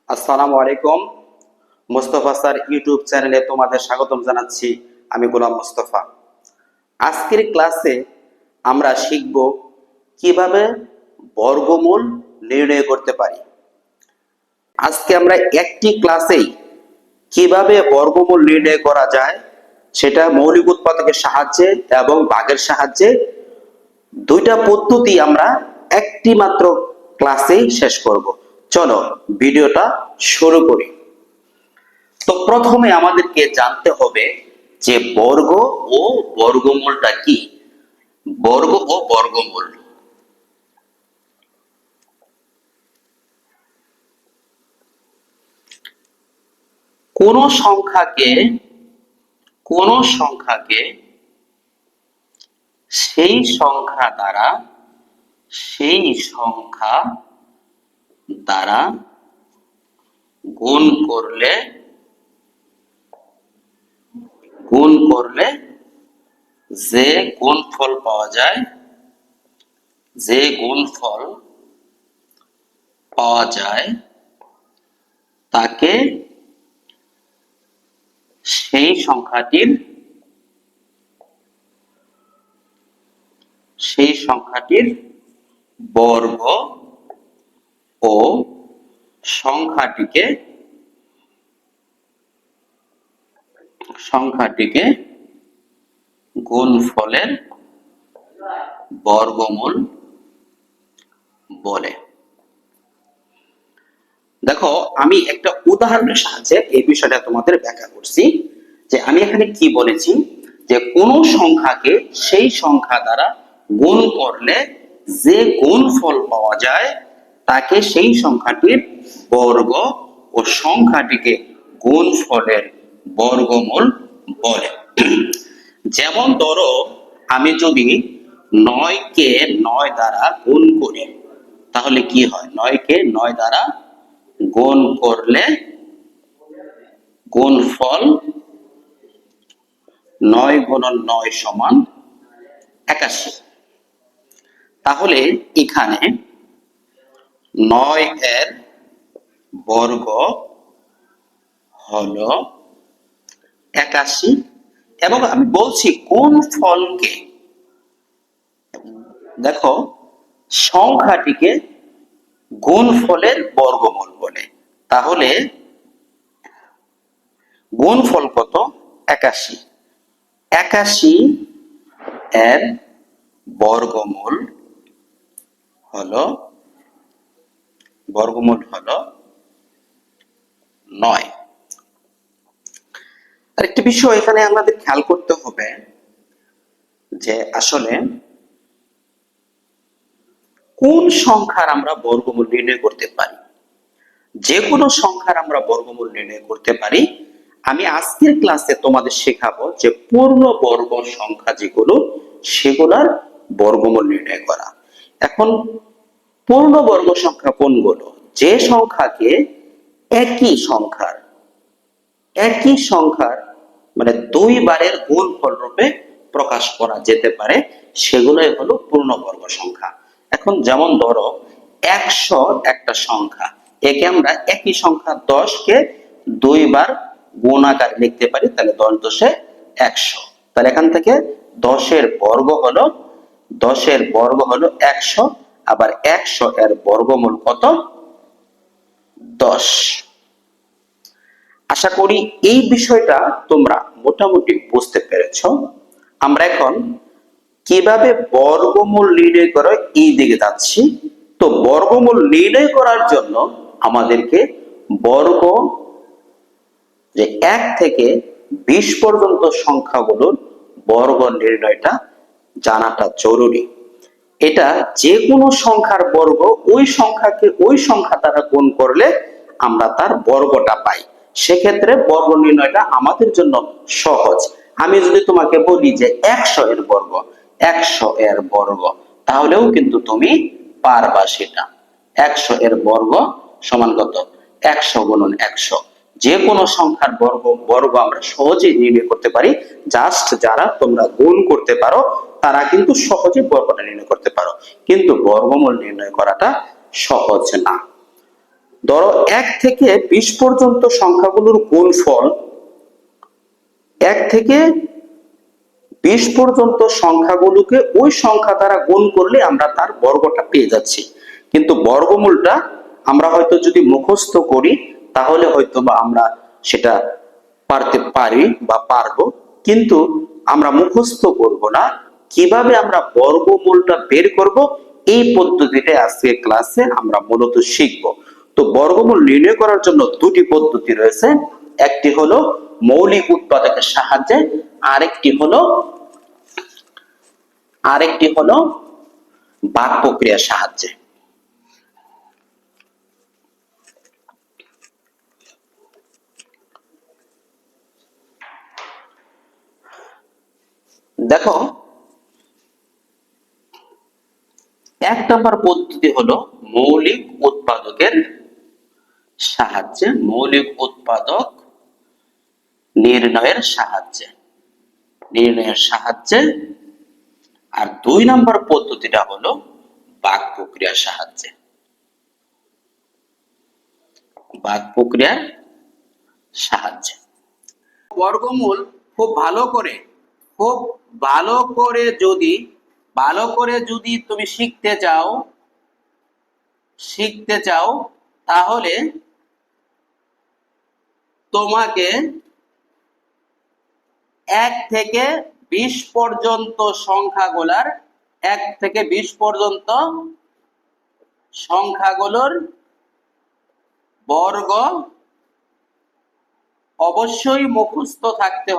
আসসালামু আলাইকুম। Mostafa sir YouTube চ্যানেলে তোমাদের স্বাগতম জানাচ্ছি। আমি গোলাম মোস্তফা। আজকের ক্লাসে আমরা শিখব কিভাবে বর্গমূল নির্ণয় করতে পারি। আজকে আমরা একটি ক্লাসেই কিভাবে বর্গমূল নির্ণয় করা যায় সেটা মৌলিক উৎপাদকের সাহায্যে এবং ভাগের সাহায্যে দুইটা পদ্ধতি আমরা একটি মাত্র ক্লাসেই শেষ করব। চলো ভিডিওটা শুরু করি। তো প্রথমে আমাদেরকে জানতে হবে যে বর্গ ও বর্গমূলটা কি। বর্গ ও বর্গমূল। কোন সংখ্যাকে সেই সংখ্যা দ্বারা গুণ করলে যে গুণফল পাওয়া যায় তাকে সেই সংখ্যাটির বর্গ ও সংখ্যাটিকে গুণফলের বর্গমূল বলে। দেখো, আমি একটা উদাহরণের সাহায্যে এই বিষয়টা তোমাদের ব্যাখ্যা করছি। যে আমি এখানে কি বলেছি, যে কোন সংখ্যাকে সেই সংখ্যা দ্বারা গুণ করলে যে গুণফল পাওয়া যায় তাকে সেই সংখ্যাটির বর্গ ও সংখ্যাটিকে গুণফলের বর্গমূল বলে। যেমন ধরো, আমি যদি 9 কে 9 দ্বারা গুণ করি তাহলে কি হয়? 9 কে 9 দ্বারা গুণ করলে গুণফল 9 গুণন 9 সমান 81। তাহলে এখানে 9 এর বর্গ হলো 81 এবং আমি বলছি গুণফলকে, দেখো, সংখ্যাটিকে গুণফলের বর্গমূল বলে। তাহলে গুণফল কত? 81। 81 এর বর্গমূল হলো 9। আরেকটি বিষয় এখানে আমাদের খেয়াল করতে হবে যে আসলে কোন সংখ্যার আমরা বর্গমূল নির্ণয় করতে পারি। যে কোনো সংখ্যার আমরা বর্গমূল নির্ণয় করতে পারি। আমি আজকের ক্লাসে তোমাদের শেখাবো যে পূর্ণবর্গ সংখ্যা যেগুলো, সেগুলোর বর্গমূল নির্ণয় করা। এখন পূর্ণবর্গ সংখ্যা কোনগুলো? যে সংখ্যাকে একই সংখ্যার মানে 2 বারের গুণফল রূপে প্রকাশ করা যেতে পারে, সেগুলোই হলো পূর্ণবর্গ সংখ্যা। এখন যেমন ধরো 100 একটা সংখ্যা, একে আমরা একই সংখ্যা 10 কে 2 বার গুণ আকারে লিখতে পারি, তাহলে 10 10 100। তাহলে এখান থেকে 10 এর বর্গ হলো 100। আবার 100 এর বর্গমূল কত? 10। আশা করি এই বিষয়টা তোমরা মোটামুটি বুঝতে পেরেছ। আমরা এখন কিভাবে বর্গমূল নির্ণয় করে এই দিকে যাচ্ছি। তো বর্গমূল নির্ণয় করার জন্য আমাদেরকে বর্গ, যে 1 থেকে 20 পর্যন্ত সংখ্যাগুলোর বর্গ নির্ণয়টা জানাটা জরুরি। এটা যে কোনো সংখ্যার বর্গ ওই সংখ্যা দ্বারা গুণ করলে আমরা তার বর্গটা পাই। সেক্ষেত্রে বর্গ নির্ণয়টা আমাদের জন্য সহজ। আমি যদি তোমাকে বলি যে 100 এর বর্গ, তাহলেও কিন্তু তুমি পারবা সেটা। 100 এর বর্গ সমান কত? 100 গুণন 100। যে কোনো সংখ্যার বর্গ আমরা সহজেই নির্ণয় করতে পারি। জাস্ট যারা তোমরা গুণ করতে পারো তারা কিন্তু সহজে বর্গটা নির্ণয় করতে পারো, কিন্তু বর্গমূল নির্ণয় করাটা সহজ না। ধরো 1 থেকে 20 পর্যন্ত সংখ্যাগুলোর গুণফল, 1 থেকে 20 পর্যন্ত সংখ্যাগুলোকে ওই সংখ্যা দ্বারা গুণ করলে আমরা তার বর্গটা পেয়ে যাচ্ছি। কিন্তু বর্গমূলটা আমরা হয়তো যদি মুখস্থ করি তাহলে হয়তো বা আমরা সেটা পারতে পারি বা পারবো, কিন্তু আমরা মুখস্থ করব না। কিভাবে আমরা বর্গমূলটা বের করব এই পদ্ধতিতে আজকে ক্লাসে আমরা মূলত শিখব। তো বর্গমূল নির্ণয় করার জন্য দুটি পদ্ধতি রয়েছে, একটি হলো মৌলিক উৎপাদকের সাহায্যে, আরেকটি হলো ভাগ প্রক্রিয়ার সাহায্যে। দেখো, 1 নম্বর পদ্ধতি হলো মৌলিক উৎপাদকের সাহায্যে, মৌলিক উৎপাদক নির্ণয়ের সাহায্যে। আর 2 নম্বর পদ্ধতিটা হলো ভাগ প্রক্রিয়ার সাহায্যে। বর্গমূল খুব ভালো করে যদি তুমি শিখতে চাও তাহলে তোমাকে 1 থেকে 20 পর্যন্ত সংখ্যাগুলোর বর্গ অবশ্যই মুখস্থ থাকতে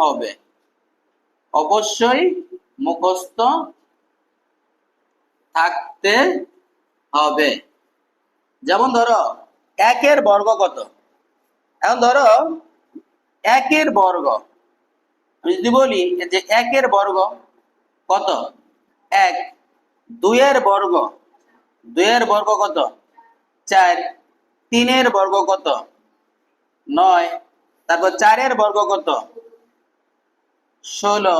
হবে। যেমন ধরো 1 এর বর্গ কত? এখন ধরো 1 এর বর্গ আমি যদি বলি যে 1 এর বর্গ কত? 1। 2 এর বর্গ কত? 4। 3 এর বর্গ কত? 9। তারপর 4 এর বর্গ কত? 16।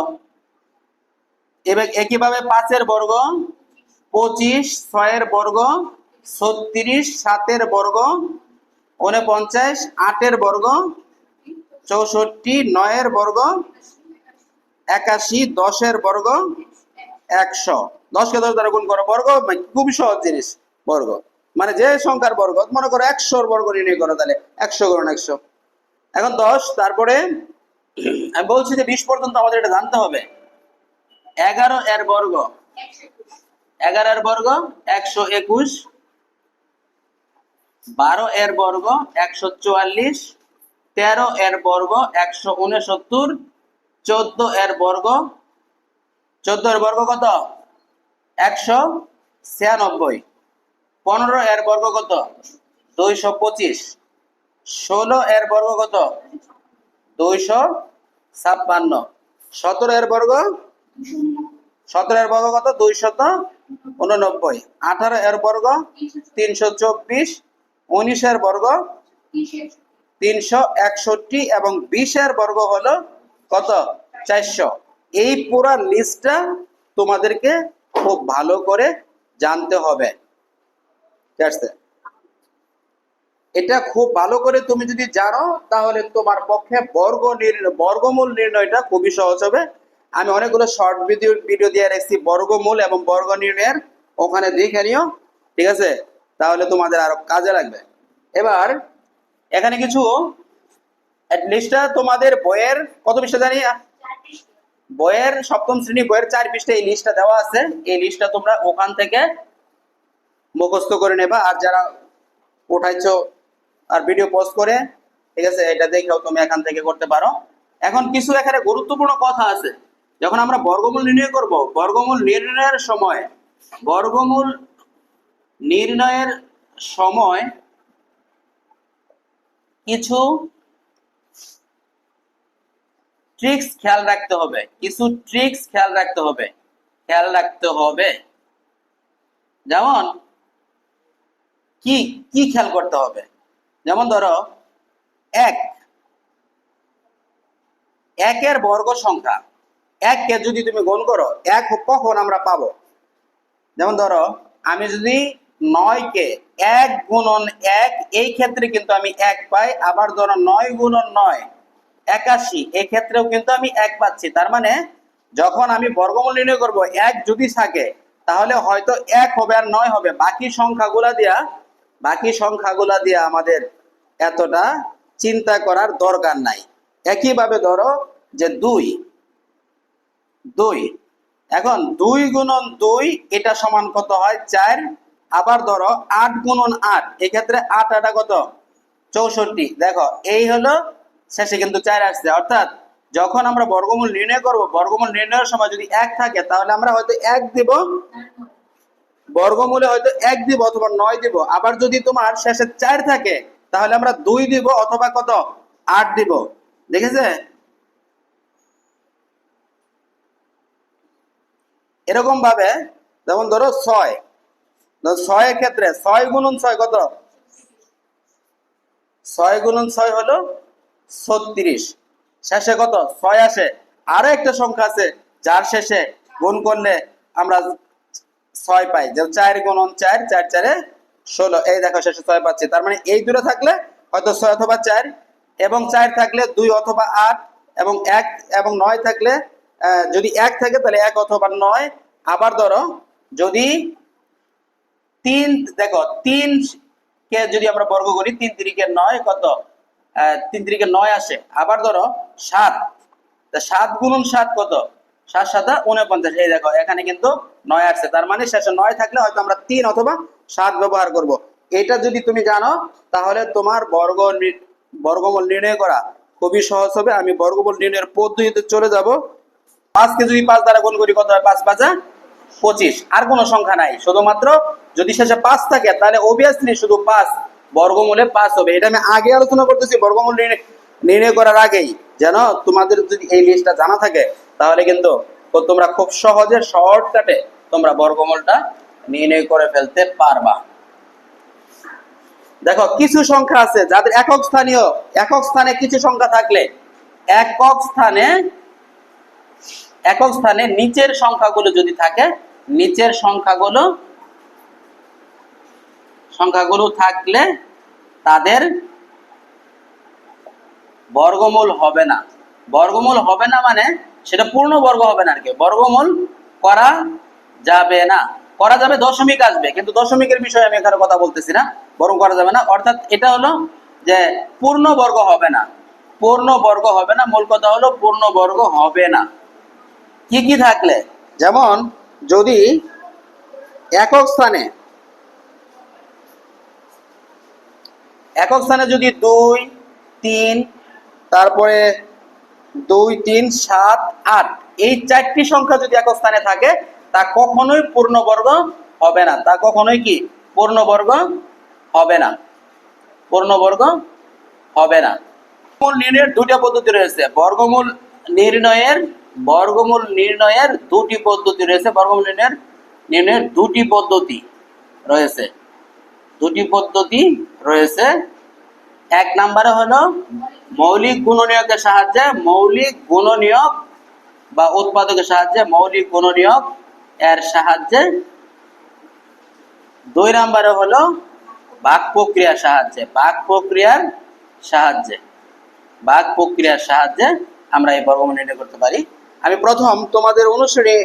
এবার একইভাবে 5 এর বর্গ 25, 6 এর বর্গ 36, 7 এর বর্গ 49, 8 এর বর্গ 64, 9 এর বর্গ 81, 10 এর বর্গ 100। 10 কে 10 দ্বারা গুণ করো, বর্গ খুবই সহজ জিনিস। বর্গ মানে যে সংখ্যার বর্গ, মনে করো 100 এর বর্গ নির্ণয় করো, তাহলে 100 গুণ 100। এখন 10, তারপরে আমি বলছি যে 20 পর্যন্ত আমাদের এটা জানতে হবে। 11 এর বর্গ 121, 12 এর বর্গ 144, 13 এর বর্গ 169, 14 এর বর্গ কত? 196, 15 এর বর্গ কত? 225, 16 এর বর্গ কত? 256, 17 এর বর্গ কত? 289, 18 এর বর্গ 324, 19 এর বর্গ 361 এবং 20 এর বর্গ হলো কত? 400। এই পুরো লিস্টটা তোমাদেরকে খুব ভালো করে জানতে হবে। ঠিক আছে, এটা খুব ভালো করে তুমি যদি জানো তাহলে তোমার পক্ষে বর্গমূল নির্ণয়টা খুবই সহজ হবে। আমি অনেকগুলো শর্ট ভিডিও দিয়ে রাখছি বর্গমূল এবং বর্গ নির্ণয়ের, ওখানে দেখে নিও। ঠিক আছে, তাহলে তোমাদের আরো কাজে লাগবে। এবার এখানে কিছু লিস্টটা তোমাদের বইয়ের কত পৃষ্ঠা জানি, বইয়ের 7ম শ্রেণী বইয়ের 4 পৃষ্ঠায় এই লিস্টটা দেওয়া আছে। এই লিস্টটা তোমরা ওখান থেকে মুখস্থ করে নেবা, আর যারা উঠাইছো আর ভিডিও পজ করে, ঠিক আছে, এটা দেখেও তুমি এখান থেকে করতে পারো। এখন কিছু এখানে গুরুত্বপূর্ণ কথা আছে। যখন আমরা বর্গমূল নির্ণয় করব, বর্গমূল নির্ণয়ের সময় কিছু ট্রিক্স খেয়াল রাখতে হবে। যেমন কি খেয়াল করতে হবে? যেমন ধরো 1 এর বর্গ সংখ্যা, 1 কে যদি তুমি গুণ করো 1 কখন আমরা পাবো? যেমন ধরো আমি যদি 9 কে 1 গুণন 1, এই ক্ষেত্রে কিন্তু আমি 1 পাই। আবার ধরো 9 গুণন 9 81, এই ক্ষেত্রেও কিন্তু আমি 1 পাচ্ছি। তার মানে যখন আমি বর্গমূল নির্ণয় করব 1 যদি থাকে তাহলে হয়তো 1 হবে আর 9 হবে। বাকি সংখ্যাগুলা দিয়া আমাদের এতটা চিন্তা করার দরকার নাই। একইভাবে ধরো যে 2 এখন 2 গুণন 2 এটা সমান কত হয় 4। আবার ধরো 8 গুণন 8, এক্ষেত্রে 8 8 কত 64। দেখো এই হলো শেষে কিন্তু 4 আসছে। অর্থাৎ যখন আমরা বর্গমূল নির্ণয় করব, বর্গমূল নির্ণয়ের সময় যদি 1 থাকে তাহলে আমরা হয়তো 1 দিব, বর্গমূলে হয়তো 1 দিব অথবা 9 দিব। আবার যদি তোমার শেষে 4 থাকে তাহলে আমরা 2 দিব অথবা কত 8 দিব। দেখেছে? এরকম ভাবে যেমন ধরো 6, 6 এর ক্ষেত্রে 6 গুণন 6 কত, 6 গুণন 6 হলো 36। শেষে কত 6 আসে। আরো একটা সংখ্যা আছে যার শেষে গুণ করলে আমরা 6 পাই, যে 4 গুণন 4, 4 4 16। এই দেখো শেষে 6 পাচ্ছি। তার মানে এই দুটো থাকলে হয়তো 6 অথবা 4, এবং 4 থাকলে 2 অথবা 8, এবং 1 এবং 9 থাকলে যদি 1 থাকে তাহলে 1 অথবা 9। আবার ধরো যদি 3, দেখো 3 কে যদি আমরা বর্গ করি 3 3 9 কত, 3 3 9 আসে। আবার ধরো 7, 7 গুণন 7 কত, 7 7 49। এই দেখো এখানে কিন্তু 9 আসছে। তার মানে শেষে 9 থাকলে হয়তো আমরা 3 অথবা 7 ব্যবহার করব। এটা যদি তুমি জানো তাহলে তোমার বর্গমূল নির্ণয় করা খুবই সহজ হবে। আমি বর্গমূল নির্ণয়ের পদ্ধতিতে চলে যাব। 5 কে যদি 5 দ্বারা গুণ করি কত হয়, 5 5 25। আর কোনো সংখ্যা নাই, শুধুমাত্র যদি শেষে 5 থাকে তাহলে অবভিয়াসলি শুধু 5, বর্গমূলে 5 হবে। এটা আমি আগে আলোচনা করতেছি বর্গমূল নির্ণয় করার আগেই, যেন তোমাদের যদি এই লিস্টটা জানা থাকে তাহলে কিন্তু তোমরা খুব সহজে শর্টকাটে তোমরা বর্গমূলটা নির্ণয় করে ফেলতে পারবা। দেখো কিছু সংখ্যা আছে যাদের একক স্থানে কিছু সংখ্যা থাকলে একক স্থানে নিচের সংখ্যাগুলো যদি থাকে, নিচের সংখ্যাগুলো থাকলে তাদের বর্গমূল হবে না। বর্গমূল হবে না মানে সেটা পূর্ণ বর্গ হবে না আর কি। বর্গমূল করা যাবে না, করা যাবে দশমিক আসবে, কিন্তু দশমিকের বিষয়ে আমি এখানে কথা বলতেছি না, বরং করা যাবে না। অর্থাৎ এটা হলো যে পূর্ণ বর্গ হবে না, মূল কথা হলো পূর্ণ বর্গ হবে না। কি কি থাকলে, যেমন যদি একক স্থানে যদি 2 3, তারপরে 2 3 7 8, এই 4টি সংখ্যা যদি একক স্থানে থাকে তা কখনোই পূর্ণবর্গ হবে না। পূর্ণবর্গ হবে না। বর্গমূল নির্ণয়ের দুটো পদ্ধতি রয়েছে। বর্গমূল নির্ণয়ের দুটি পদ্ধতি রয়েছে। বর্গমূল নির্ণয়ের দুটি পদ্ধতি রয়েছে। এক নম্বরে হলো মৌলিক গুণনীয়কের সাহায্যে, মৌলিক গুণনীয়ক বা উৎপাদকের সাহায্যে, মৌলিক গুণনীয়ক এর সাহায্যে। 2 নম্বরে হলো ভাগ প্রক্রিয়ার সাহায্যে আমরা এই বর্গমূল নির্ণয় করতে পারি। আমি প্রথম তোমাদের অনুসারে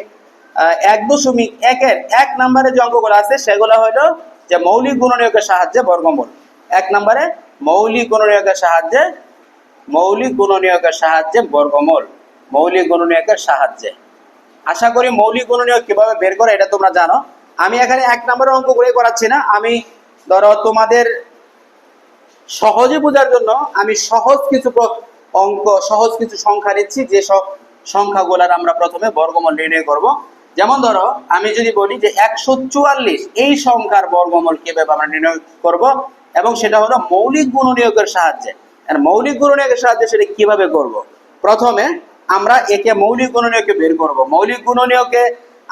1.1 এর 1 নম্বরে যে অঙ্কগুলো আছে সেগুলো হলো যে মৌলিক গুণনীয়কের সাহায্যে বর্গমূল। 1 নম্বরে মৌলিক গুণনীয়কের সাহায্যে বর্গমূল, মৌলিক গুণনীয়কের সাহায্যে। আশা করি মৌলিক গুণনীয়ক কিভাবে বের করে এটা তোমরা জানো। আমি এখানে 1 নম্বরের অঙ্কগুলো করাচ্ছি না, আমি ধরো তোমাদের সহজে বোঝার জন্য আমি সহজ কিছু সংখ্যা নিচ্ছি, যে সংখ্যাগুলোর আমরা প্রথমে বর্গমূল নির্ণয় করব। যেমন ধরো আমি যদি বলি যে 144, এই সংখ্যার বর্গমূল কিভাবে আমরা নির্ণয় করব, এবং সেটা হলো মৌলিক গুণনীয়কের সাহায্যে। আর মৌলিক গুণনীয়কের সাহায্যে সেটা কিভাবে করব, প্রথমে আমরা একে মৌলিক গুণনীয়কে বের করব। মৌলিক গুণনীয়কে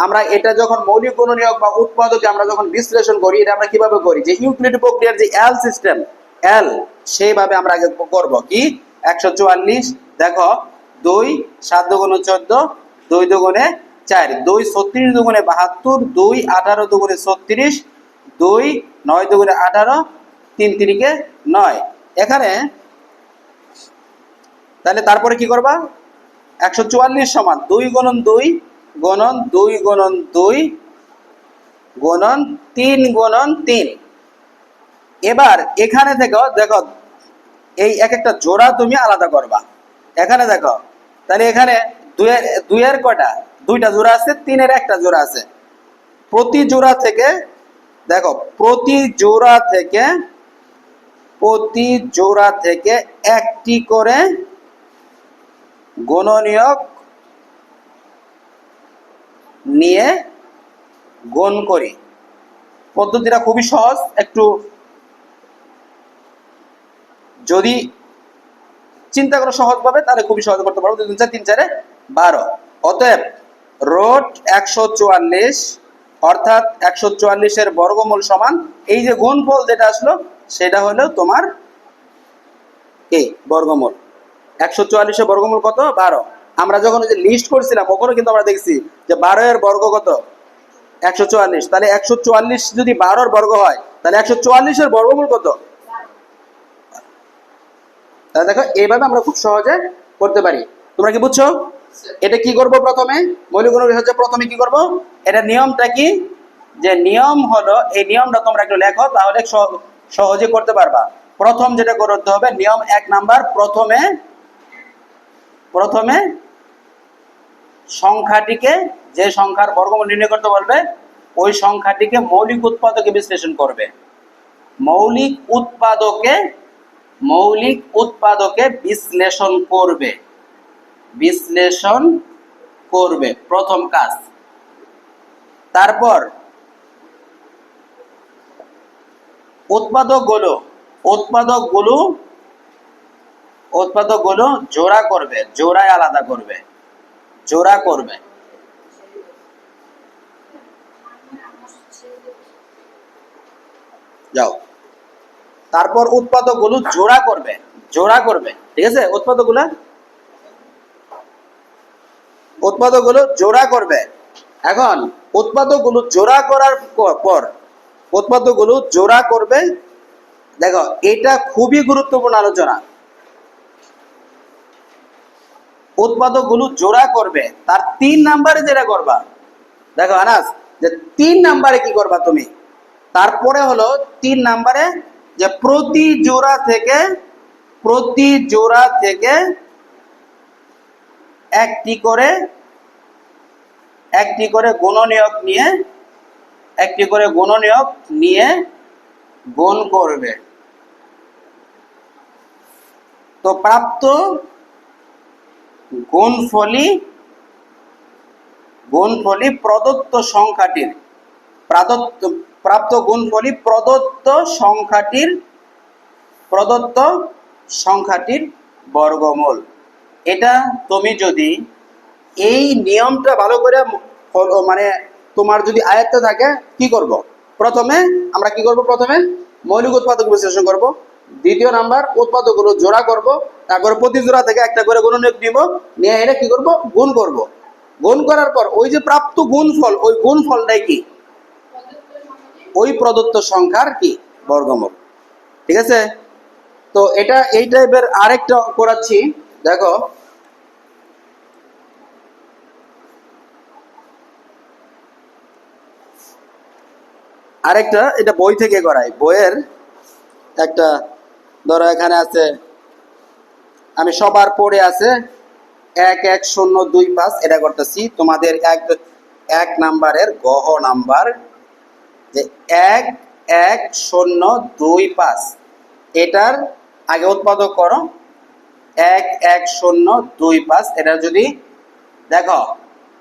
আমরা এটা যখন মৌলিক গুণনীয়ক বা উৎপাদকে আমরা যখন বিশ্লেষণ করি, এটা আমরা কিভাবে করি, যে ইউক্লিড প্রক্রিয়ার যে এল সিস্টেম, এল সেইভাবে আমরা আগে করব। কি 144, দেখো 2 7 দুগুণে 14, 2 দুগুণে 4, 2 36 দুগুণে 72, 2 18 দুগুণে 36, 2, 9 দুগুণে 18, 3 তিরিকে 9। এখানে তাহলে তারপরে কি করবা, 144 সমান 2 গুণন 2 গুণন 2 গুণন 2 গুণন 3 গুণন 3। এবার এখানে থেকে দেখো এই এক একটা জোড়া তুমি আলাদা করবা। এখানে দেখো তাহলে এখানে 2 এর কয়টা, 2টা জোড়া আছে, 3 এর একটা জোড়া আছে। প্রতি জোড়া থেকে দেখো প্রতি জোড়া থেকে একটি করে গুণনীয়ক নিয়ে গুণ করি। পদ্ধতিটা খুবই সহজ, একটু যদি চিন্তা করো সহজভাবে তাহলে খুবই সহজ করতে পারবো। 2 4 3 4 12। অতএব রোট 144 অর্থাৎ 144 এর বর্গমূল সমান এই যে গুণফল যেটা আসলো সেটা হলো তোমার এই বর্গমূল। 144 এর বর্গমূল কত, 12। আমরা যখন যে লিস্ট করছিলাম ওখানে কিন্তু আমরা দেখছি যে 12 এর বর্গ কত, 144। তাহলে 144 যদি 12 এর বর্গ হয় তাহলে 144 এর বর্গমূল কত। তাহলে দেখো এইভাবে আমরা খুব সহজে করতে পারি। তোমরা কি বুঝছো? এটা কি করব, প্রথমে মৌলিক গুণের হচ্ছে প্রথমে কি করব, এটা নিয়মটা কি, যে নিয়ম হলো এই নিয়মটা তোমরা একটু লেখো তাহলে সহজে করতে পারবা। প্রথম যেটা করতে হবে, নিয়ম 1 নাম্বার, প্রথমে সংখ্যাটিকে, যে সংখ্যার বর্গমূল নির্ণয় করতে বলবে ওই সংখ্যাটিকে মৌলিক উৎপাদকে বিশ্লেষণ করবে। মৌলিক উৎপাদকে বিশ্লেষণ করবে প্রথম কাজ। তারপর উৎপাদকগুলো জোড়া করবে, জোড়ায় আলাদা করবে, জোড়া করবে। যাও, তারপর উৎপাদকগুলো জোড়া করবে, ঠিক আছে। উৎপাদকগুলো জোড়া করবে। এখন উৎপাদকগুলো জোড়া করার পর উৎপাদকগুলো জোড়া করবে। দেখো এটা খুবই গুরুত্বপূর্ণ আলোচনা। উৎপাদকগুলো জোড়া করবে, তার 3 নাম্বারে যেটা করবা, দেখো আনাস যে 3 নাম্বারে কি করবা তুমি, তারপরে হলো 3 নাম্বারে যে প্রতি জোড়া থেকে একটি করে গুণনীয়ক নিয়ে গুণ করবে। তো প্রাপ্ত গুণফলই প্রদত্ত সংখ্যাটির বর্গমূল। এটা তুমি যদি এই নিয়মটা ভালো করে মানে তোমার যদি আয়ত্তে থাকে, কি করব, প্রথমে আমরা কি করব, প্রথমে মৌলিক উৎপাদক বিশ্লেষণ করব, দ্বিতীয় নাম্বার উৎপাদকগুলো জোড়া করব, তারপরে প্রতি জোড়া থেকে একটা করে গুণনীয়ক নিব, নিয়ে এনে কি করব, গুণ করব। গুণ করার পর ওই যে প্রাপ্ত গুণফল, ওই গুণফলটাই কি, ওই প্রদত্ত সংখ্যার কি বর্গমূল। ঠিক আছে। তো এটা এই টাইপের আরেকটা করাচ্ছি, দেখো আরেকটা, এটা বই থেকে করাই, বইয়ের একটা, ধরো এখানে আছে, আমি সবার পড়ে আছে 11025, এটা করতেছি তোমাদের 1 নাম্বারের গহ নাম্বার, যে 11025, এটার আগে উৎপাদক করো 11025। এটা যদি দেখো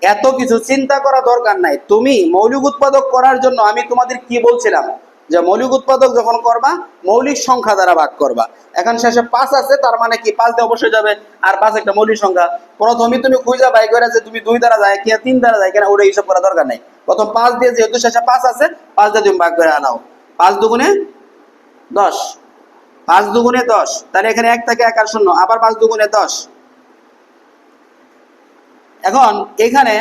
এত কিছু চিন্তা করা দরকার নাই, তুমি মৌলিক উৎপাদক করার জন্য আমি তোমাদের কি বলছিলাম, যে মৌলিক উৎপাদক যখন করবা মৌলিক সংখ্যা দ্বারা ভাগ করবা। এখন শেষে 5 আছে, তার মানে কি 5 দিয়ে অবশ্যই যাবে, আর 5 একটা মৌলিক সংখ্যা। প্রথমে তুমি খুঁজা বাই করে যে তুমি 2 দ্বারা যায় কিনা 3 দ্বারা যায় কিনা, ওটা হিসাব করা দরকার নাই। প্রথম 5 দিয়ে, যেহেতু শেষে 5 আছে, 5 দিয়ে তুমি ভাগ করে আনাও। 5 দুগুণে 10, 5 দুগুণে 10, তাহলে এখানে 1 থেকে 1 আর 0, আবার 5 দুগুণে 10। এখন এখানে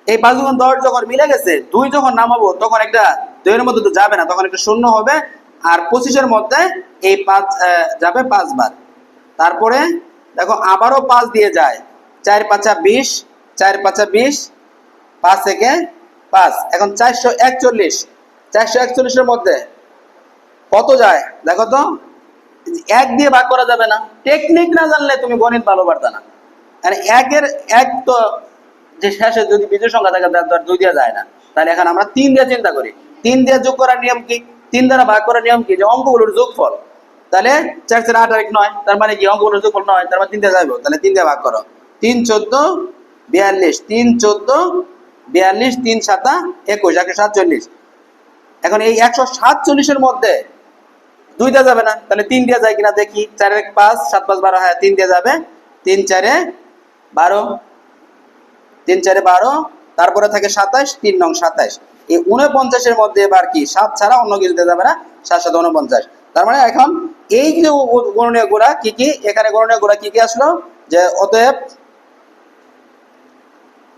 এই 5 গুণ 10 যখন মিলে গেছে, 2 যখন নামাবো তখন একটা 2 এর মধ্যে তো যাবে না, তখন একটা শূন্য হবে। আর 25-এর মধ্যে এই 5 যাবে 5 বার। তারপরে দেখো আবারও 5 দিয়ে যায়, 4 5 20, 4 5 20, 5 থেকে 5, এখন 441। 441-এর মধ্যে কত যায় দেখো তো, 1 দিয়ে ভাগ করা যাবে না। টেকনিক না জানলে তুমি গণিত ভালো পারতা না। মানে 1-এর 1 তো যে শেষে যদি বিজোড় সংখ্যা থাকে তার 2 দিয়ে যায় না। তাহলে এখন আমরা 3 দিয়ে চিন্তা করি। 3 দিয়ে যোগ করার নিয়ম কি? 3 দ্বারা ভাগ করার নিয়ম কি? যে অঙ্কগুলোর যোগফল। তাহলে 4 4 8 আর 1 9, তার মানে কি অঙ্কগুলোর যোগফল 9, তার মানে 3 দিয়ে যাবে। তাহলে 3 দিয়ে ভাগ করো। 3 14 42, 3 14 42, 3 7 21, 147। এখন এই 147-এর মধ্যে 2 দেওয়া যাবে না, তাহলে 3 দেওয়া যায় কিনা দেখি। 4 1 5, 7 5 12, হ্যাঁ 3 দেওয়া যাবে। 3 4 12, 3 4 12, তারপরে থাকে 27, 3 নং 27। এই 49-এর মধ্যে এবার কি 7 ছাড়া অন্য কিছু দেওয়া যাবে না, 7 7 49। তার মানে এখন এই যে গণনীয় গুণা কি কি, এখানে গণনীয় গুণা কি কি আসলো, যে অতএব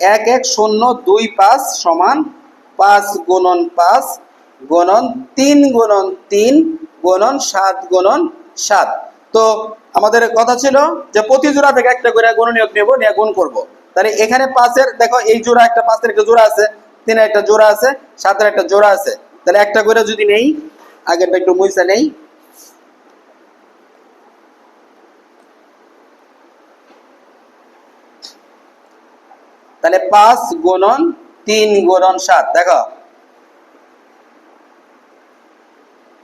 1 1 0 2 5 সমান 5 গুণন 5 গুণন 3 গুণন 3 গুণন 7 গুণন 7। তো আমাদের কথা ছিল যে প্রতি জোড়া থেকে একটা করে গুণনীয়ক নেব, নিয়ে গুণ করব। তাহলে এখানে 5-এর দেখো এই জোড়া, একটা 5-এর একটা জোড়া আছে, 3-এর একটা জোড়া আছে, 7-এর একটা জোড়া আছে। তাহলে একটা করে যদি নেই, আগেরটা একটু মুছে নেই। তাহলে 5 গুণন 3 গুণন 7, দেখো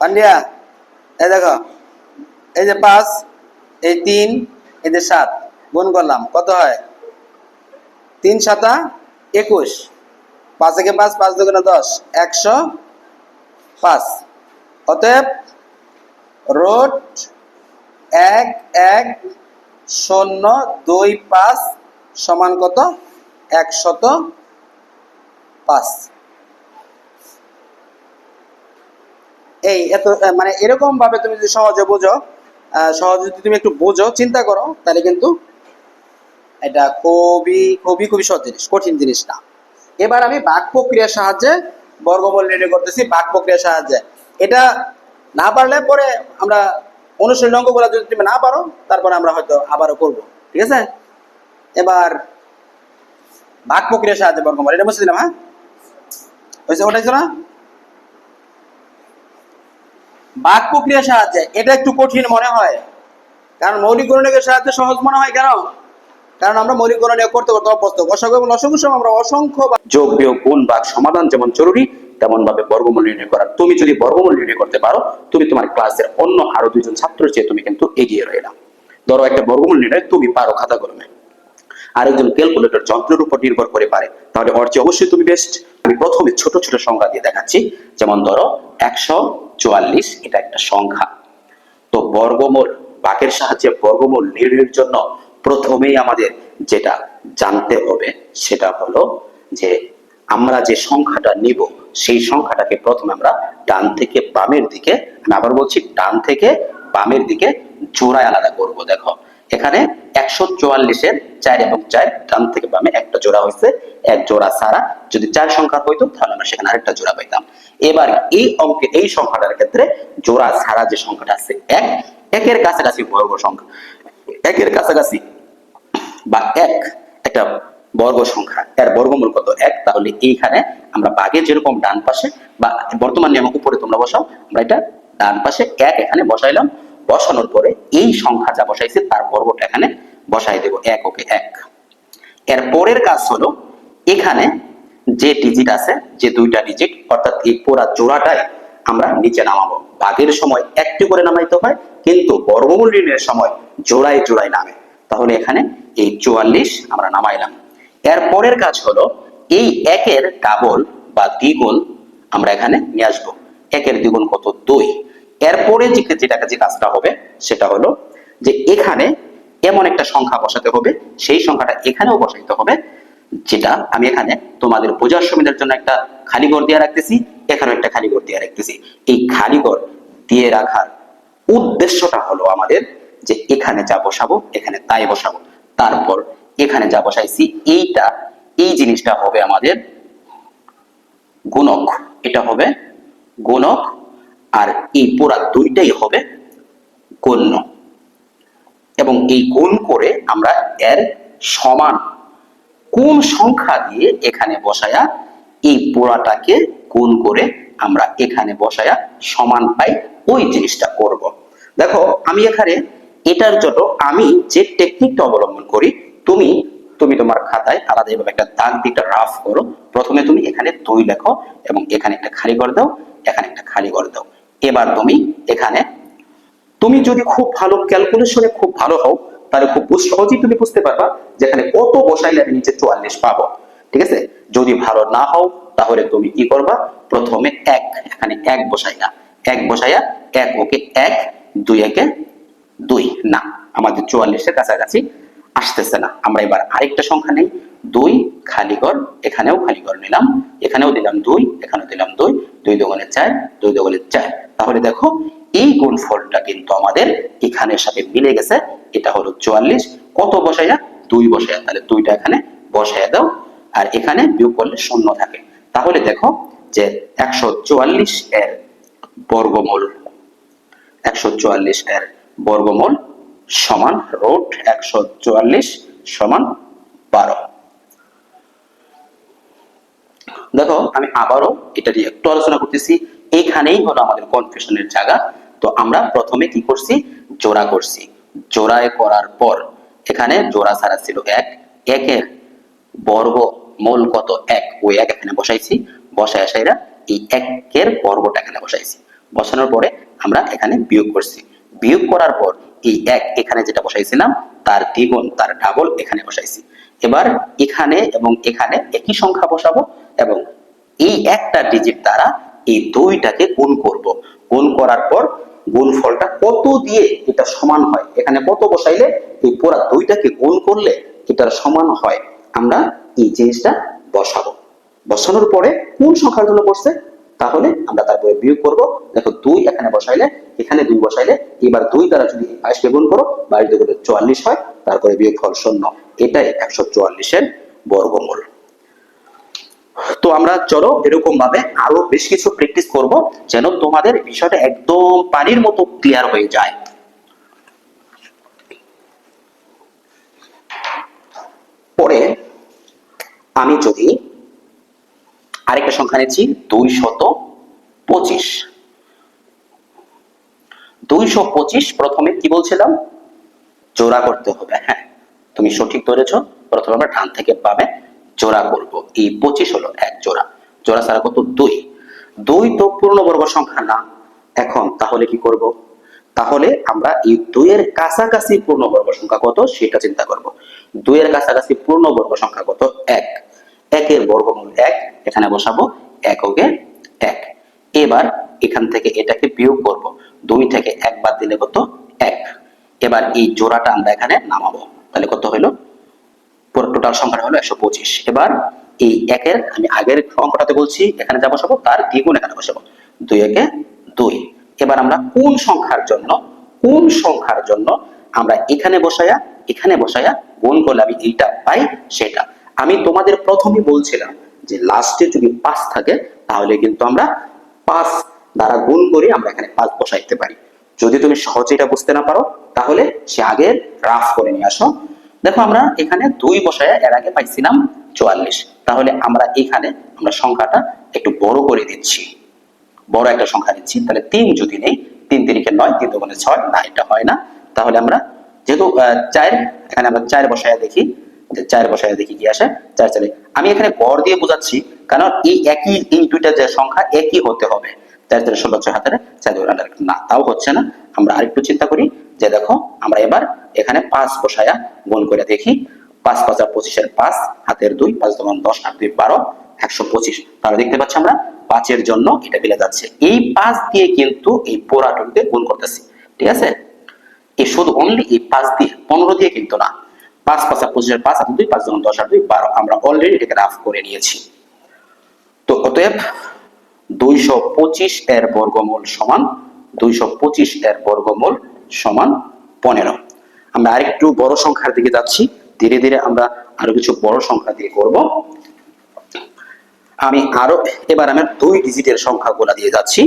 পান্ডিয়া, এই দেখো এই যে 5, এই 3, এই যে 7 গুণ করলাম, কত হয়? 3 7 21, 5 থেকে 5, 5 দুগুণে 10, 105। অতএব রুট 1 1 0 2 5 সমান কত? 105। এই এত মানে এরকম ভাবে তুমি যদি সহজে বোঝো, সহজে যদি তুমি একটু বোঝো, চিন্তা করো, তাহলে কিন্তু এটা খুবই খুবই খুবই সহজ জিনিস, কঠিন জিনিস না। এবার আমি ভাগ প্রক্রিয়ার সাহায্যে বর্গমূল নির্ণয় করতেছি, ভাগ প্রক্রিয়ার সাহায্যে। এটা না পারলে পরে আমরা অনুশীলনী অঙ্কগুলো যদি তুমি না পারো, তারপরে আমরা হয়তো আবারও করব, ঠিক আছে? এবার ভাগ প্রক্রিয়ার সাহায্যে বর্গমূল, এটা বুঝতে দিলাম। হ্যাঁ হয়েছে, ওটাইছো না? ভাগ প্রক্রিয়ার সাহায্যে এটা একটু কঠিন মনে হয়, কারণ মৌলিক গণনের সাহায্যে সহজ মনে হয়। কেন? কারণ আমরা মৌলিক গণনা করতে করতে অভ্যস্ত। গসাগু এবং লসাগু সহ আমরা অসংখ্য যোগ বিয়োগ গুণ ভাগ সমাধান যেমন জরুরি, তেমন ভাবে বর্গমূল নির্ণয় করা। তুমি যদি বর্গমূল নির্ণয় করতে পারো, তুমি তোমার ক্লাসের অন্য আরো 2জন ছাত্রের চেয়ে তুমি কিন্তু এগিয়ে রইলাম। ধরো একটা বর্গমূল নির্ণয় তুমি পারো খাতা কলমে, আরেকজন ক্যালকুলেটর যন্ত্রের উপর নির্ভর করে পারে, তাহলে ওর চেয়ে অবশ্যই তুমি বেস্ট। আমি প্রথমে ছোট ছোট সংখ্যা দিয়ে দেখাচ্ছি। যেমন ধরো 144, এটা একটা সংখ্যা। তো বর্গমূল ভাগের সাহায্যে বর্গমূল নির্ণয়ের জন্য প্রথমেই আমাদের যেটা জানতে হবে সেটা হলো যে আমরা যে সংখ্যাটা নিব, সেই সংখ্যাটাকে প্রথমে আমরা ডান থেকে বামের দিকে, আমি আবার বলছি ডান থেকে বামের দিকে জোড়ায় আলাদা করব। দেখো এখানে 144-এর 4 এবং 4 ডান থেকে বামে একটা জোড়া হয়েছে, এক জোড়া ছাড়া। যদি 4 সংখ্যা হইতো তাহলে আমরা সেখানে আরেকটা জোড়া পাইতাম। এবার এই অঙ্কে এই সংখ্যাটার ক্ষেত্রে জোড়া ছাড়া যে সংখ্যাটা আছে 1, একের কাছাকাছি বর্গ সংখ্যা, একের কাছাকাছি বা 1 একটা বর্গ সংখ্যা, এর বর্গমূল কত? 1। তাহলে এইখানে আমরা ভাগে যেরকম ডান পাশে বা বর্তমান নিয়ম উপরে তোমরা বসাও, আমরা এটা ডান পাশে 1 এখানে বসাইলাম। বসানোর পরে এই সংখ্যা যা বসাইছে তার বর্গটা এখানে বসাই দেব, 1 ওকে 1। এর পরের কাজ হলো এখানে যে ডিজিট আছে, যে 2টা ডিজিট, অর্থাৎ এই পুরো জোড়াটাই আমরা নিচে নামাবো। ভাগের সময় একটি করে নামাইতে হয়, কিন্তু বর্গমূল নির্ণয়ের সময় জোড়ায় জোড়ায় নামে। তাহলে এখানে এই 44 আমরা নামাইলাম। এর পরের কাজ হলো এই 1-এর ডাবল বা দ্বিগুণ আমরা এখানে নিয়ে আসবো। 1-এর দ্বিগুণ কত? 2। এরপরে যে কাজটা হবে সেটা হলো যে এখানে এমন একটা সংখ্যা বসাতে হবে, সেই সংখ্যাটা এখানেও বসাইতে হবে, যেটা আমি এখানে তোমাদের বোঝার সুবিধার জন্য একটা খালি ঘর দিয়ে রাখতেছি, এখানে একটা খালি ঘর দিয়ে রাখতেছি। এই খালি ঘর দিয়ে রাখার উদ্দেশ্যটা হলো আমাদের যে এখানে যা বসাবো এখানে তাই বসাবো। তারপর এখানে যা বসাইছি এই জিনিসটা হবে আমাদের গুণক, এটা হবে গুণক, আর এই পুরা দুইটাই হবে গণ্য, এবং এই গুণ করে আমরা এর সমান কোন সংখ্যা দিয়ে এখানে বসায়া এই পুরাটাকে গুণ করে আমরা এখানে বসায়া সমান পাই ওই জিনিসটা করব। দেখো আমি এখানে এটার জন্য আমি যে টেকনিকটা অবলম্বন করি, তুমি তুমি তোমার খাতায় আলাদা এভাবে একটা দাগ দিয়ে একটা রাফ করো। প্রথমে তুমি এখানে 2 লেখো এবং এখানে একটা খালি ঘর দাও, এখানে একটা খালি ঘর দাও। এবার তুমি এখানে, তুমি যদি খুব ভালো ক্যালকুলেশনে খুব ভালো হও তাহলে খুব সহজেই তুমি বুঝতে পারবা যেখানে কত বসাইলে আমি নিচে 44 পাবো। ঠিক আছে, যদি ভালো না হও তাহলে তুমি কি করবা, প্রথমে এখানে 1 বসাইয়া 1 বসাইয়া 1 ওকে 1, 2 একে 2 না, আমাদের 44 এর কাছাকাছি আসতেছে না। আমরা এবার আরেকটা সংখ্যা নেই, 2 খালি ঘর, এখানেও খালি ঘর নিলাম, এখানেও দিলাম 2, এখানেও দিলাম 2, 2 দুগুণে 4, 2 দুগুণে 4। তাহলে দেখো এই গুণফলটা কিন্তু আমাদের এখানের সাথে মিলে গেছে, এটা হলো 44। কত বসাইয়া, 2 বসাইয়া, তাহলে 2টা এখানে বসাইয়া দাও, আর এখানে বিয়োগ করলে শূন্য থাকে। তাহলে দেখো যে 144 এর বর্গমূল, 144 এর বর্গমূল সমান রুট 144 সমান 12। দেখো আমি আবারও এটা নিয়ে একটু আলোচনা করতেছি, এইখানেই হলো আমাদের কনফিউশনের জায়গা। তো আমরা প্রথমে কি করছি, জোড়া করছি। জোড়ায় করার পর এখানে জোড়া ছাড়া ছিল 1, 1 এর বর্গমূল কত, 1, ওই 1 এখানে বসাইছি, বসায় আসাইরা এই 1 এর বর্গটা এখানে বসাইছি। বসানোর পরে আমরা এখানে বিয়োগ করছি, বিয়োগ করার পর এই 1 এখানে যেটা বসাইছিলাম তার দ্বিগুণ, তার ডাবল এখানে বসাইছি। এবার এখানে এবং এখানে একই সংখ্যা বসাবো এবং এই একটা ডিজিট দ্বারা এই 2টাকে গুণ করব। গুণ করার পর গুণফলটা কত দিয়ে এটা সমান হয়, এখানে কত বসাইলে এই পুরো 2টাকে গুণ করলে এটার সমান হয়, আমরা এই জিনিসটা বসাবো। বসানোর পরে কোন সংখ্যার জন্য বসছে তাহলে আমরা তারপরে বিয়োগ করব। দেখো 2 এখানে বসাইলে, এখানে 2 বসাইলে, এবার 2 দ্বারা যদি 22 কে গুণ করো, 22 দুগুণে 44 হয়, তারপরে বিয়োগফল 0। এটাই 144 এর বর্গমূল। তো আমরা চলো এরকম ভাবে আরো বেশ কিছু প্র্যাকটিস করব যেন তোমাদের বিষয়টা একদম পানির মতো ক্লিয়ার হয়ে যায়। পরে আমি যদি আরেকটা সংখ্যা নিচ্ছি 225। 225 প্রথমে কি বলছিলাম, জোড়া করতে হবে। হ্যাঁ, তুমি সঠিক ধরেছো, প্রথমে আমরা ডান থেকে বামে জোড়া করব। এই 25 হলো এক জোড়া, জোড়া ছাড়া কত, 2। 2 তো পূর্ণবর্গ সংখ্যা না, এখন তাহলে কি করব, তাহলে আমরা এই 2 এর কাছাকাছি পূর্ণবর্গ সংখ্যা কত সেটা চিন্তা করব। 2 এর কাছাকাছি পূর্ণবর্গ সংখ্যা কত, 1। 1 এর বর্গমূল 1, এখানে বসাবো 1 ওকে 1। এবার এখান থেকে এটাকে বিয়োগ করব, 2 থেকে 1 বাদ দিলে কত, 1। এবার এই জোড়াটা আমরা এখানে নামাবো, তাহলে কত হলো, পুরো টোটাল সংখ্যা হলো 125। এবার এই 1 এর, আমি আগের অঙ্কটাতে বলছি এখানে যা বসাবো তার দ্বিগুণ এখানে বসাবো, 2 একে 2। এবার আমরা কোন সংখ্যার জন্য আমরা এখানে বসায়া গুণ করলে আমি এইটা পাই সেটা। আমি তোমাদের প্রথমেই বলছিলাম যে লাস্টে যদি 5 থাকে তাহলে কিন্তু আমরা 5 দ্বারা গুণ করে আমরা এখানে 5 বসাইতে পারি। যদি তুমি সহজে এটা বুঝতে না পারো তাহলে সে আগে রাফ করে নিয়ে আসো। দেখো আমরা এখানে 2 বসায়া এর আগে পাইছিলাম 44, তাহলে আমরা এখানে আমরা সংখ্যাটা একটু বড় করে দিচ্ছি, বড় একটা সংখ্যা নিচ্ছি। তাহলে 3 যদি নেই, 3 তিরিকে 9, 3 দুগুণে 6, না এটা হয় না। তাহলে আমরা যেহেতু 4, এখানে আমরা 4 বসায়া দেখি, যে 4 বসায়া দেখি কি আসে, 4 4। আমি এখানে গড় দিয়ে বোঝাচ্ছি কারণ এই দুইটা যে সংখ্যা একই হতে হবে। 4 4 16 6 হাতে 4 2 না, তাও হচ্ছে না। আমরা আরেকটু চিন্তা করি যে দেখো আমরা এবার এখানে 5 বসায়া গুণ করে দেখি। 5 5 25 এর 5 হাতের 2, 5 2 10 8 2 12, 125। তাহলে দেখতে পাচ্ছি আমরা 5 এর জন্য এটা মিলে যাচ্ছে। এই 5 দিয়ে কিন্তু এই পোড়াটুকে গুণ করতেছি, ঠিক আছে। এই শুধু অনলি এই 5 দিয়ে, 15 দিয়ে কিন্তু না। 5 5 25 এর 5 হাতে 2, 5 2 10 8 2 12, আমরা অলরেডি এটাকে রাফ করে নিয়েছি। তো অতএব 225 এর বর্গমূল সমান 225 এর বর্গমূল সমান 15। আমরা আরেকটু বড় সংখ্যার দিকে যাচ্ছি, ধীরে ধীরে আমরা আরো কিছু বড় সংখ্যা দিয়ে করব। আমি আরো এবার আমি 2 ডিজিটের সংখ্যাগুলো দিয়ে যাচ্ছি।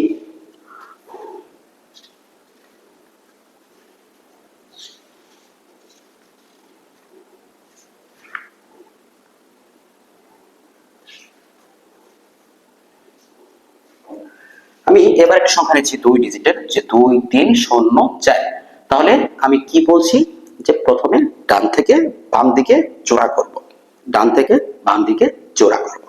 আমি এবার একটা সংখ্যা নিচ্ছি 2 ডিজিটের, যে 2 3 0 4। তাহলে আমি কি বলছি, যে প্রথমে ডান থেকে বাম দিকে জোড়া করব, ডান থেকে বাম দিকে জোড়া করব।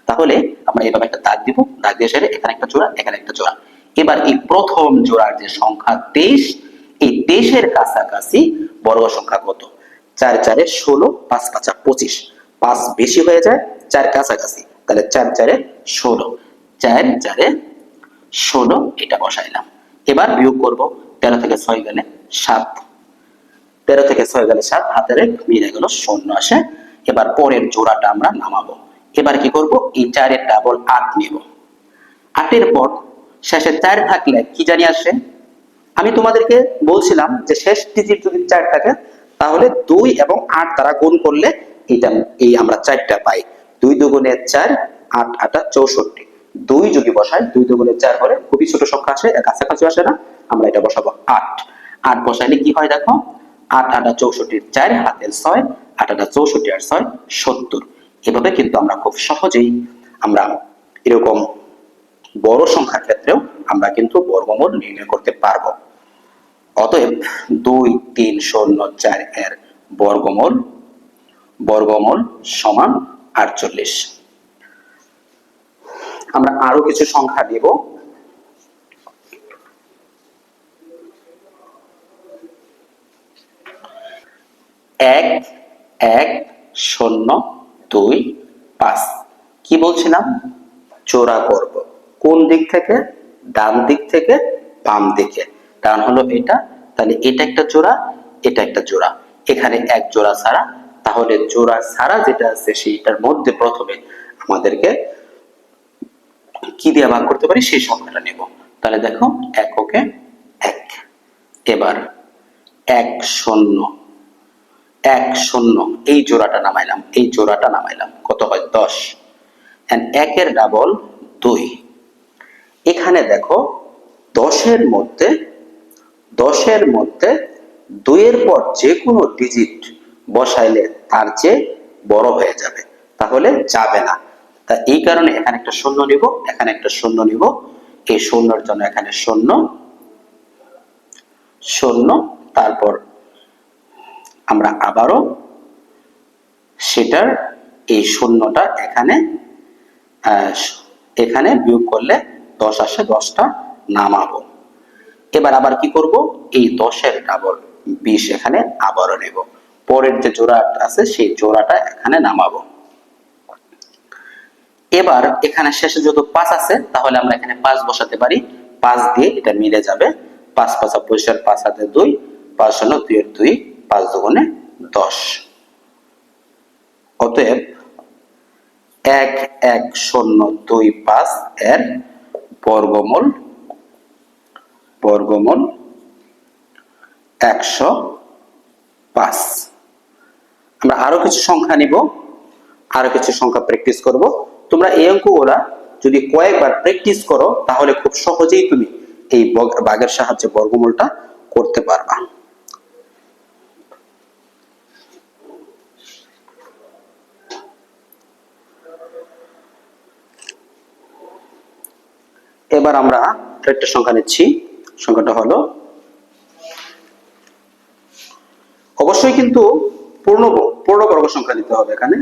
তাহলে আমরা এভাবে একটা দাগ দিব, দাগ দিয়ে সেরে এখানে একটা জোড়া, এখানে একটা জোড়া। এবার এই প্রথম জোড়ার যে সংখ্যা 23, এই 23 এর কাছাকাছি বর্গ সংখ্যা কত? 4 4 16, 5 5 25। 5 বেশি হয়ে যায়, 4 কাছাকাছি, তাহলে 4 4 16, 4 4 16 এটা বসাইলাম। এবার বিয়োগ করব, 13 থেকে 6 গেলে 7, 13 থেকে 6 গেলে 7, হাতের মিলে গেল 0 আসে। এবার পরের জোড়াটা আমরা নামাবো। এবার কি করব, এই 4 এর ডাবল 8 নিব। 8 এর পর শেষে 4 থাকলে কি জানি আসে, আমি তোমাদেরকে বলছিলাম যে শেষ ডিজিট যদি 4 থাকে তাহলে 2 এবং 8 দ্বারা গুণ করলে এটা এই আমরা 4টা পাই। 2 দুগুণে 4, 8 8 64। 2 যদি বসাই, 2 দুগুণে 4 হলে খুবই ছোট সংখ্যা আসে, এর কাছাকাছি আসে না, আমরা এটা বসাবো 8। 8 বসাইলে কি হয় দেখো, 8 8 64, 4 হাতের 6, 8 8 64 আর 6 70। এভাবে কিন্তু আমরা খুব সহজেই আমরা এরকম বড় সংখ্যার ক্ষেত্রেও আমরা কিন্তু বর্গমূল নির্ণয় করতে পারবো। অতএব 2 3 0 4 এর বর্গমূল বর্গমূল সমান 48। আমরা আরো কিছু সংখ্যা দেব। 1 1 0 2 5। কি বলছিলাম, জোড়া করব। কোন দিক থেকে? ডান দিক থেকে বাম দিকে। ডান হলো এটা, তাহলে এটা একটা জোড়া, এটা একটা জোড়া। এখানে এক জোড়া ছাড়া, তাহলে জোড়া ছাড়া যেটা আছে সেইটার মধ্যে প্রথমে আমাদেরকে কি দিয়ে ভাগ করতে পারি সেই সংখ্যাটা নেব। তাহলে দেখো, এককে 1। এবার 1 0 1 0, এই জোড়াটা নামাইলাম, এই জোড়াটা নামাইলাম, কত হয় 10। এন্ড 1 এর ডাবল 2। এখানে দেখো 10 এর মধ্যে 2 এর পর যে কোনো ডিজিট বসাইলে তার চেয়ে বড় হয়ে যাবে, তাহলে যাবে না। তা এই কারণে এখানে একটা শূন্য নিব, এখানে একটা শূন্য নিব। এই শূন্যর জন্য এখানে শূন্য শূন্য, তারপর আমরা আবারও সেটার এই শূন্যটা এখানে এখানে বিয়োগ করলে 10 আসে, 10টা নামাবো। এবার আবার কি করব, এই 10 এর ডাবল 20 এখানে আবারও নেব। পরের যে জোড়া আছে সেই জোড়াটা এখানে নামাবো। এবার এখানে শেষে যেহেতু 5 আছে, তাহলে আমরা এখানে 5 বসাতে পারি। 5 দিয়ে এটা মিলে যাবে। 5 5 25, 5 হাতে 2, 5 শূন্য 2 এর 2, 5 দুগুণে 10। অতএব 1 1 0 2 5 এর বর্গমূল 105। আমরা আরো কিছু সংখ্যা নিব, আরো কিছু সংখ্যা প্র্যাকটিস করব। তোমরা এই অঙ্কগুলা যদি কয়েকবার প্র্যাকটিস করো তাহলে খুব সহজেই তুমি এই ভাগের সাহায্যে বর্গমূলটা করতে পারবা। এবার আমরা আরেকটা সংখ্যা নিচ্ছি। সংখ্যাটা হলো, অবশ্যই কিন্তু পূর্ণবর্গ সংখ্যা নিতে হবে এখানে।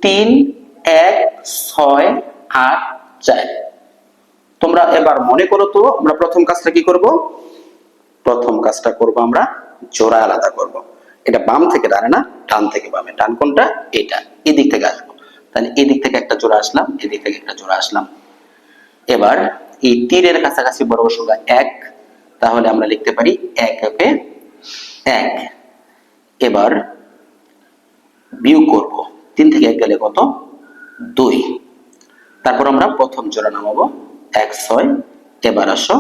3 1 6 8 4। তোমরা এবার মনে করো তো, আমরা প্রথম কাজটা কি করব? প্রথম কাজটা করব আমরা জোড়া আলাদা করব। এটা বাম থেকে ডানে না, ডান থেকে বামে। ডান কোনটা? এটা। এদিক থেকে আসবো, তাহলে এদিক থেকে একটা জোড়া আসলাম, এদিক থেকে একটা জোড়া আসলাম। এবার এই তীরের কাছাকাছি বর্গ সংখ্যা 1, তাহলে আমরা লিখতে পারি 1 একে 1। এবার বিয়োগ করব, 3 থেকে 1 গেলে কত? 2। তারপর আমরা প্রথম জোড়া নামাবো, 1 6। এবার আসো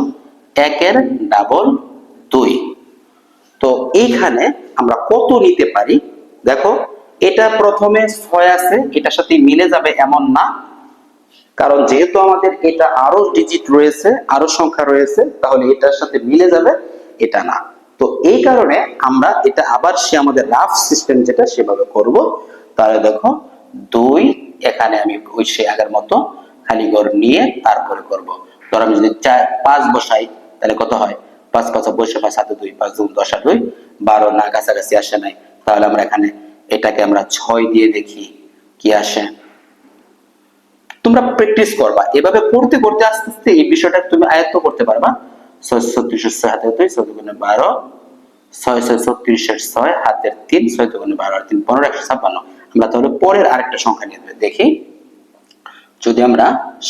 1 এর ডাবল 2। তো এইখানে আমরা কত নিতে পারি দেখো, এটা প্রথমে 6 আছে, এটার সাথে মিলে যাবে এমন না, কারণ যেহেতু আমাদের এটা আরো ডিজিট রয়েছে, আরো সংখ্যা রয়েছে, তাহলে এটার সাথে মিলে যাবে, এটা না। তো এই কারণে আমরা এটা আবার সে আমাদের রাফ সিস্টেম যেটা সেভাবে করব। তাহলে দেখো 2, এখানে আমি ওই সে আগের মতো খালি ঘর নিয়ে তারপরে করব। ধর আমি যদি 5 বসাই, তাহলে কত হয়? 5 5 বসে 5 7 2, 5 2 10 2, 12 না, কাছাকাছি আসে নাই। তাহলে আমরা এখানে এটাকে আমরা 6 দিয়ে দেখি কি আসে। তোমরা প্র্যাকটিস করবা, এভাবে করতে করতে আস্তে আস্তে এই বিষয়টা তুমি আয়ত্ত করতে পারবা। 6 36 6 হাতে 2, 6 দুগুণে 12, 6 6 36 6 হাতের 3, 6 দুগুণে 12 আর 3 15, 156। আমরা তাহলে পরের আরেকটা সংখ্যা নিয়ে দেখি। যদি আমরা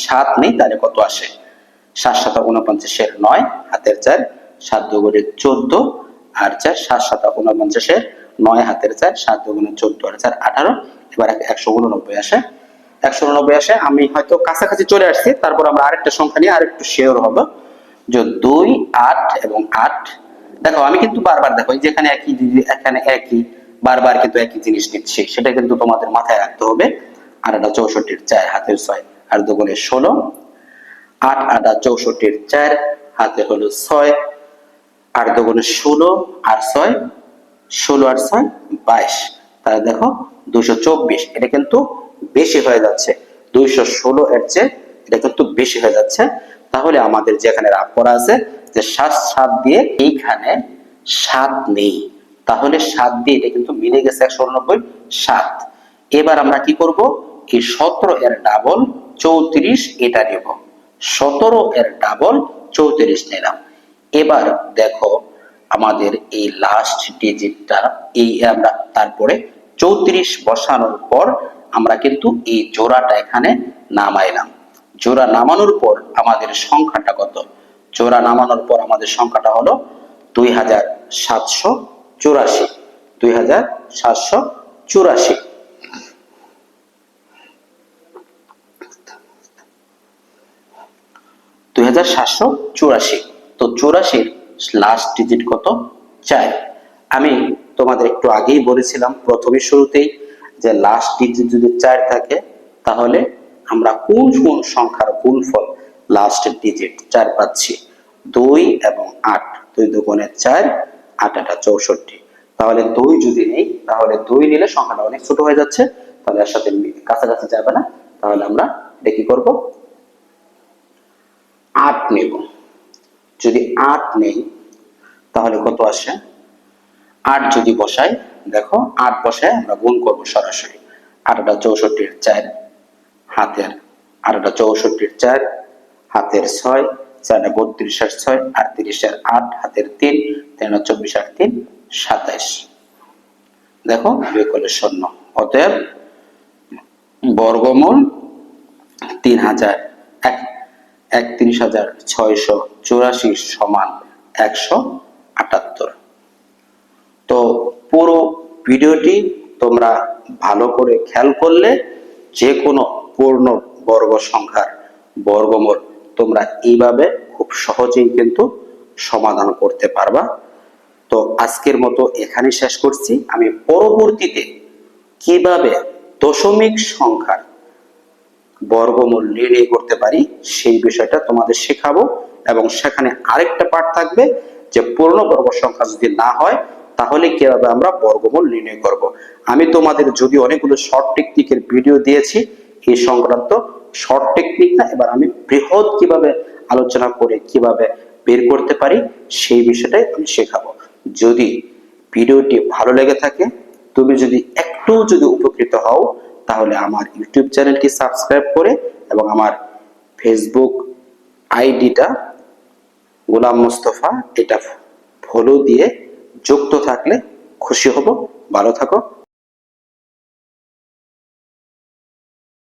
7 নেই তাহলে কত আসে? 7 7 49 এর 9 হাতের 4, 7 দুগুণে 14 আর 4, 7 7 49 এর 9 হাতের 4, 7 দুগুণে 14 আর 4 18। এবার 189 আসে। 189 আসে, আমি হয়তো কাছাকাছি চলে আসছি, তারপর আমরা আরেকটা সংখ্যা নিয়ে আরেকটু শিওর হব। যে 2 8 এবং 8, দেখো আমি কিন্তু বারবার, দেখো যেখানে একই, এখানে একই, বারবার কিন্তু একই জিনিস নিচ্ছি, সেটা কিন্তু তোমাদের মাথায় রাখতে হবে। আর এটা 64 এর 4 হাতের 6 আর দুগুণে 16, 8 8 64 এর 4 হাতে হলো 6 আর দুগুণে 16 আর 6, 16 আর 6 22। তাহলে দেখো 224, এটা কিন্তু বেশি হয়ে যাচ্ছে। 216 এর চেয়ে এটা কিন্তু বেশি হয়ে যাচ্ছে। তাহলে আমাদের যেখানে রাফ করা আছে যে 7 7 দিয়ে, এইখানে 7 নেই, তাহলে 7 দিয়ে এটা কিন্তু মিলে গেছে 189 7। এবার আমরা কি করব? এই 17 এর ডাবল 34 এটা নেব, 17 এর ডাবল 34 নিলাম। এবার দেখো আমাদের এই লাস্ট ডিজিটটা, এই আমরা তারপরে 34 বসানোর পর আমরা কিন্তু এই জোড়াটা এখানে নামাইলাম। জোড়া নামানোর পর আমাদের সংখ্যাটা কত? জোড়া নামানোর পর আমাদের সংখ্যাটা হলো 2784, 2784। 2784। তো 84 লাস্ট ডিজিট কত? 4। আমি তোমাদের একটু আগেই বলেছিলাম প্রথমে শুরুতেই যে লাস্ট ডিজিট যদি 4 থাকে, তাহলে আমরা কোন কোন সংখ্যার গুণফল লাস্ট ডিজিট 4 পাচ্ছি? 2 এবং 8, 2 দুগুণে 4, 8 8 64। তাহলে 2 যদি নেই, তাহলে 2 নিলে সংখ্যাটা অনেক ছোট হয়ে যাচ্ছে, তাহলে এর সাথে কাছাকাছি যাবে না। তাহলে আমরা এটা কি করব? 8 নেব। যদি 8 নেই তাহলে কত আসে? 8 যদি বসাই, দেখো 8 বসায় আমরা গুণ করব সরাসরি। 8 8 64 এর 4 হাতের, 8 8 64 এর 4 হাতের 6, 4 32 আর 6 38 আর 8 হাতের 3, 3 24 আর 3 27। দেখো বিয়োগ করলে 0। অতএব বর্গমূল 31,684 সমান 178। তো পুরো ভিডিওটি তোমরা ভালো করে খেয়াল করলে যে কোনো পূর্ণ বর্গ সংখ্যার বর্গমূল তোমরা এইভাবে খুব সহজেই কিন্তু সমাধান করতে পারবা। তো আজকের মতো এখানে শেষ করছি। আমি পরবর্তীতে কিভাবে দশমিক সংখ্যার বর্গমূল নির্ণয় করতে পারি সেই বিষয়টা তোমাদের শেখাবো, এবং সেখানে আরেকটা পার্ট থাকবে যে পূর্ণবর্গ সংখ্যা যদি না হয় তাহলে কিভাবে আমরা বর্গমূল নির্ণয় করব। আমি তোমাদের যদি অনেকগুলো শর্ট টেকনিকের ভিডিও দিয়েছি এই সংক্রান্ত, শর্ট টেকনিক না, এবার আমি বৃহৎ কিভাবে আলোচনা করে কিভাবে বের করতে পারি সেই বিষয়টাই আমি শেখাবো। যদি ভিডিওটি ভালো লেগে থাকে, তুমি যদি একটু যদি উপকৃত হও, তাহলে আমার ইউটিউব চ্যানেলটি সাবস্ক্রাইব করে এবং আমার ফেসবুক আইডিটা গোলাম মোস্তফা এটা ফলো দিয়ে যুক্ত থাকলে খুশি হব। ভালো থাকো।